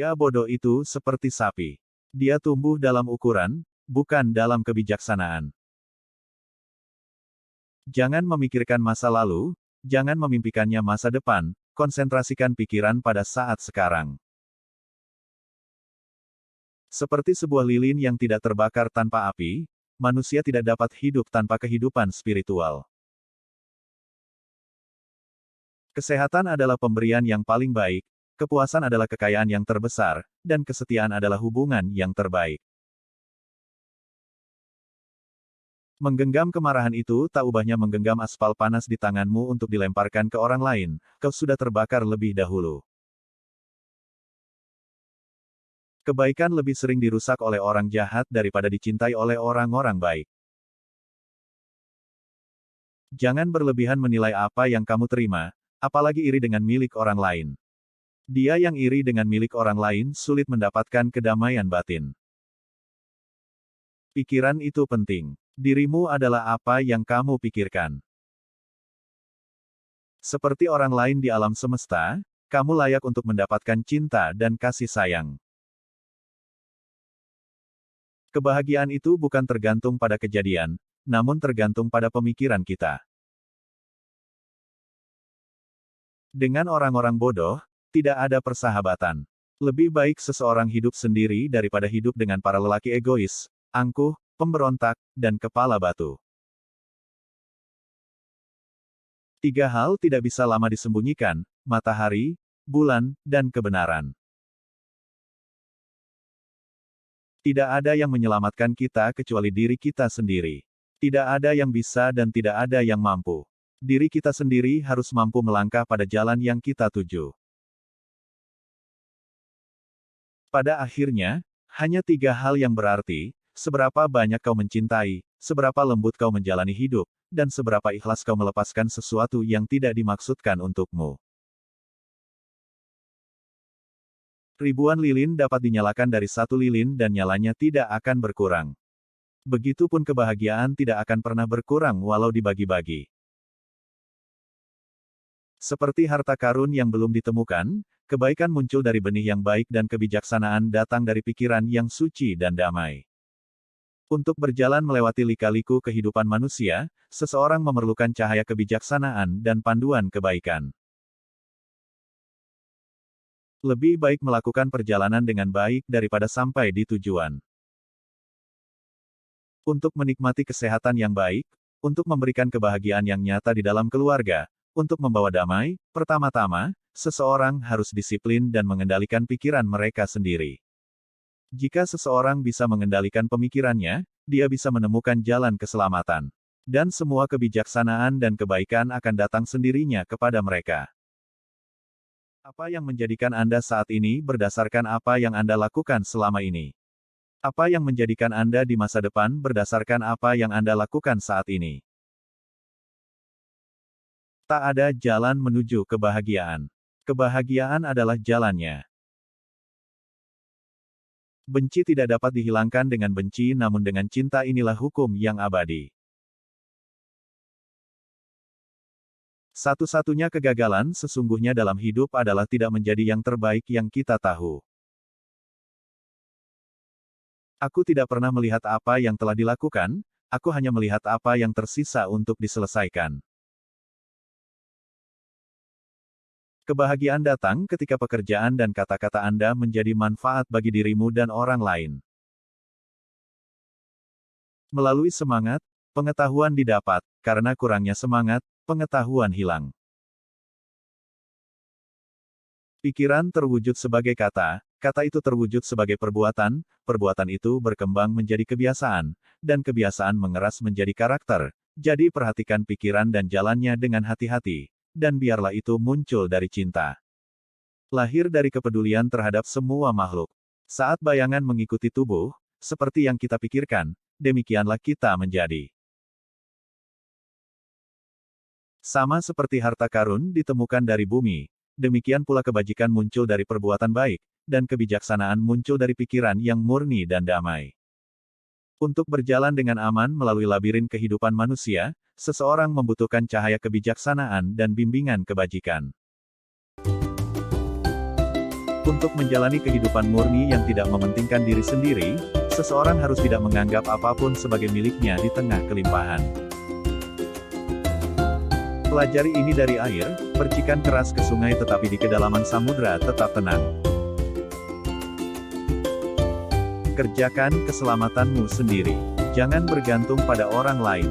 Dia bodoh itu seperti sapi. Dia tumbuh dalam ukuran, bukan dalam kebijaksanaan. Jangan memikirkan masa lalu, jangan memimpikannya masa depan, konsentrasikan pikiran pada saat sekarang. Seperti sebuah lilin yang tidak terbakar tanpa api, manusia tidak dapat hidup tanpa kehidupan spiritual. Kesehatan adalah pemberian yang paling baik, kepuasan adalah kekayaan yang terbesar, dan kesetiaan adalah hubungan yang terbaik. Menggenggam kemarahan itu tak ubahnya menggenggam aspal panas di tanganmu untuk dilemparkan ke orang lain, kau sudah terbakar lebih dahulu. Kebaikan lebih sering dirusak oleh orang jahat daripada dicintai oleh orang-orang baik. Jangan berlebihan menilai apa yang kamu terima, apalagi iri dengan milik orang lain. Dia yang iri dengan milik orang lain sulit mendapatkan kedamaian batin. Pikiran itu penting. Dirimu adalah apa yang kamu pikirkan. Seperti orang lain di alam semesta, kamu layak untuk mendapatkan cinta dan kasih sayang. Kebahagiaan itu bukan tergantung pada kejadian, namun tergantung pada pemikiran kita. Dengan orang-orang bodoh, tidak ada persahabatan. Lebih baik seseorang hidup sendiri daripada hidup dengan para lelaki egois, angkuh, pemberontak, dan kepala batu. 3 hal tidak bisa lama disembunyikan: matahari, bulan, dan kebenaran. Tidak ada yang menyelamatkan kita kecuali diri kita sendiri. Tidak ada yang bisa dan tidak ada yang mampu. Diri kita sendiri harus mampu melangkah pada jalan yang kita tuju. Pada akhirnya, hanya 3 hal yang berarti: seberapa banyak kau mencintai, seberapa lembut kau menjalani hidup, dan seberapa ikhlas kau melepaskan sesuatu yang tidak dimaksudkan untukmu. Ribuan lilin dapat dinyalakan dari satu lilin dan nyalanya tidak akan berkurang. Begitupun kebahagiaan tidak akan pernah berkurang walau dibagi-bagi. Seperti harta karun yang belum ditemukan, kebaikan muncul dari benih yang baik dan kebijaksanaan datang dari pikiran yang suci dan damai. Untuk berjalan melewati lika-liku kehidupan manusia, seseorang memerlukan cahaya kebijaksanaan dan panduan kebaikan. Lebih baik melakukan perjalanan dengan baik daripada sampai di tujuan. Untuk menikmati kesehatan yang baik, untuk memberikan kebahagiaan yang nyata di dalam keluarga, untuk membawa damai, pertama-tama, seseorang harus disiplin dan mengendalikan pikiran mereka sendiri. Jika seseorang bisa mengendalikan pemikirannya, dia bisa menemukan jalan keselamatan. Dan semua kebijaksanaan dan kebaikan akan datang sendirinya kepada mereka. Apa yang menjadikan Anda saat ini berdasarkan apa yang Anda lakukan selama ini. Apa yang menjadikan Anda di masa depan berdasarkan apa yang Anda lakukan saat ini. Tak ada jalan menuju kebahagiaan. Kebahagiaan adalah jalannya. Benci tidak dapat dihilangkan dengan benci, namun dengan cinta inilah hukum yang abadi. Satu-satunya kegagalan sesungguhnya dalam hidup adalah tidak menjadi yang terbaik yang kita tahu. Aku tidak pernah melihat apa yang telah dilakukan, aku hanya melihat apa yang tersisa untuk diselesaikan. Kebahagiaan datang ketika pekerjaan dan kata-kata Anda menjadi manfaat bagi dirimu dan orang lain. Melalui semangat, pengetahuan didapat, karena kurangnya semangat, pengetahuan hilang. Pikiran terwujud sebagai kata, kata itu terwujud sebagai perbuatan, perbuatan itu berkembang menjadi kebiasaan, dan kebiasaan mengeras menjadi karakter. Jadi perhatikan pikiran dan jalannya dengan hati-hati. Dan biarlah itu muncul dari cinta. Lahir dari kepedulian terhadap semua makhluk. Saat bayangan mengikuti tubuh, seperti yang kita pikirkan, demikianlah kita menjadi. Sama seperti harta karun ditemukan dari bumi, demikian pula kebajikan muncul dari perbuatan baik, dan kebijaksanaan muncul dari pikiran yang murni dan damai. Untuk berjalan dengan aman melalui labirin kehidupan manusia, seseorang membutuhkan cahaya kebijaksanaan dan bimbingan kebajikan. Untuk menjalani kehidupan murni yang tidak mementingkan diri sendiri, seseorang harus tidak menganggap apapun sebagai miliknya di tengah kelimpahan. Pelajari ini dari air, percikan keras ke sungai tetapi di kedalaman samudra tetap tenang. Kerjakan keselamatanmu sendiri. Jangan bergantung pada orang lain.